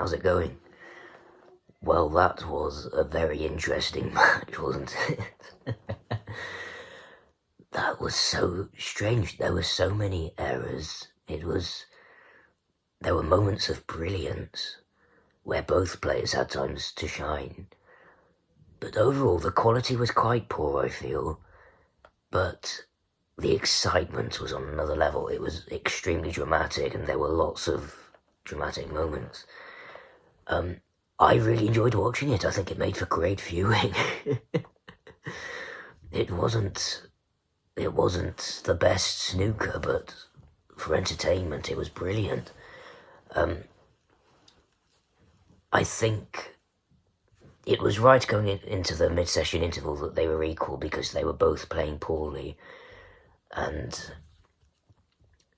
how's it going? Well, that was a very interesting match, wasn't it? That was so strange. There were so many errors. There were moments of brilliance where both players had times to shine. But overall, the quality was quite poor, I feel. But the excitement was on another level. It was extremely dramatic, and there were lots of dramatic moments. I really enjoyed watching it. I think it made for great viewing. it wasn't it wasn't the best snooker, but for entertainment, it was brilliant. I think it was right going into the mid-session interval that they were equal because they were both playing poorly, and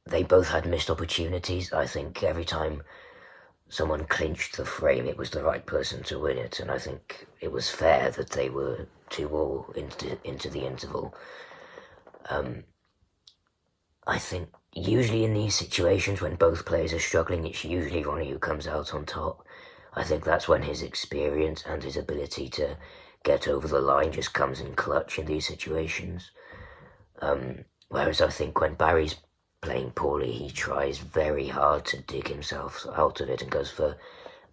they both had missed opportunities. I think every time someone clinched the frame, it was the right person to win it, and I think it was fair that they were 2-2 into the interval. I think usually in these situations when both players are struggling, it's usually Ronnie who comes out on top. I think that's when his experience and his ability to get over the line just comes in clutch in these situations. Whereas I think when Barry's playing poorly, he tries very hard to dig himself out of it and goes for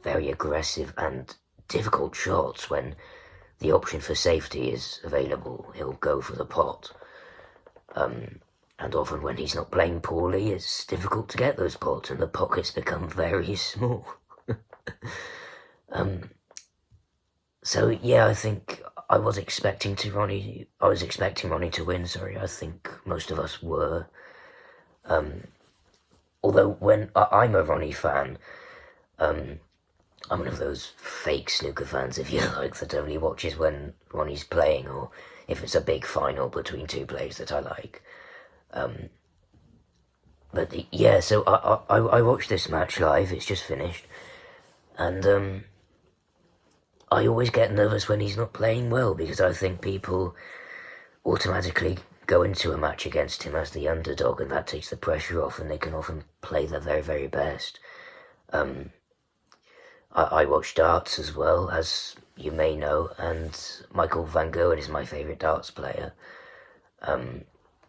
very aggressive and difficult shots. When the option for safety is available, he'll go for the pot. And often when he's not playing poorly, it's difficult to get those pots and the pockets become very small. So yeah, I think I was expecting Ronnie to win, sorry. I think most of us were. Although when I'm a Ronnie fan, I'm one of those fake snooker fans, if you like, that only watches when Ronnie's playing or if it's a big final between two players that I like. But yeah, so I watched this match live. It's just finished, and I always get nervous when he's not playing well because I think people automatically go into a match against him as the underdog, and that takes the pressure off, and they can often play their very, very best. I watch darts as well, as you may know, and Michael Van Gerwen is my favourite darts player.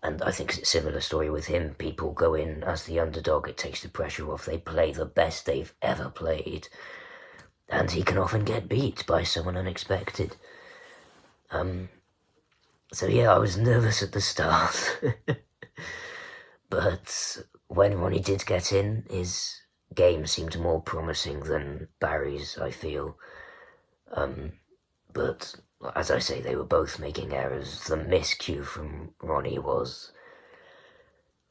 And I think it's a similar story with him. People go in as the underdog, it takes the pressure off, they play the best they've ever played, and he can often get beat by someone unexpected. So yeah, I was nervous at the start. But when Ronnie did get in, his game seemed more promising than Barry's, I feel. But as I say, they were both making errors. The miscue from Ronnie was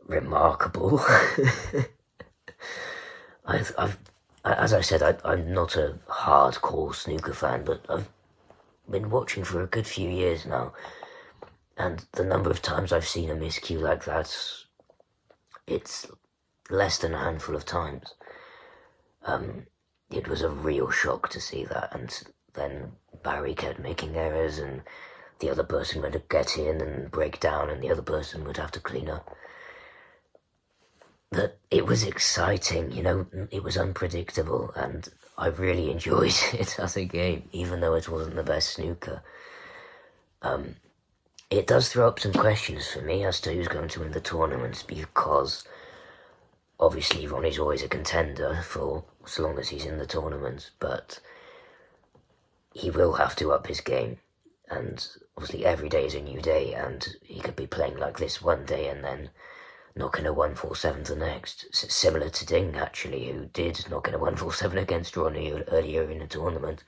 remarkable. As I said, I'm not a hardcore snooker fan, but I've been watching for a good few years now, and the number of times I've seen a miscue like that, it's less than a handful of times. It was a real shock to see that, and then Barry kept making errors, and the other person would get in and break down, and the other person would have to clean up. But it was exciting, it was unpredictable, and I really enjoyed it as a game, even though it wasn't the best snooker. It does throw up some questions for me as to who's going to win the tournament, because obviously Ronnie's always a contender for as long as he's in the tournament, but he will have to up his game, and obviously every day is a new day, and he could be playing like this one day and then knocking a 1-4-7 the next. Similar to Ding, actually, who did knock in a 1-4-7 against Ronnie earlier in the tournament.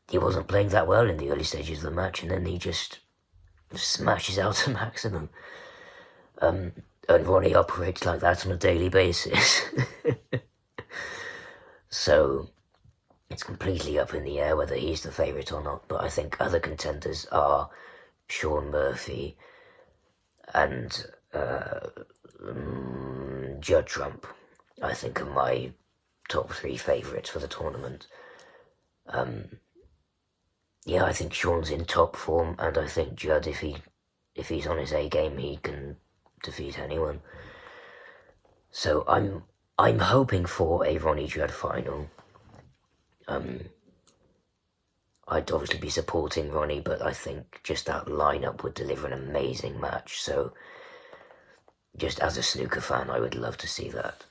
He wasn't playing that well in the early stages of the match, and then he just smashes out a maximum. And Ronnie operates like that on a daily basis. So it's completely up in the air whether he's the favourite or not, but I think other contenders are Shaun Murphy and Judd Trump. I think are my top 3 favourites for the tournament. Yeah, I think Shaun's in top form, and I think Judd, if he's on his A game, he can defeat anyone. So I'm hoping for a Ronnie Judd final. I'd obviously be supporting Ronnie, but I think just that lineup would deliver an amazing match. So, just as a snooker fan, I would love to see that.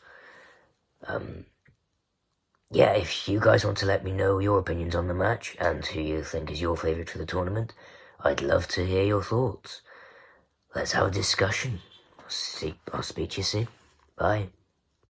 Yeah, if you guys want to let me know your opinions on the match and who you think is your favourite for the tournament, I'd love to hear your thoughts. Let's have a discussion. I'll speak to you soon. Bye.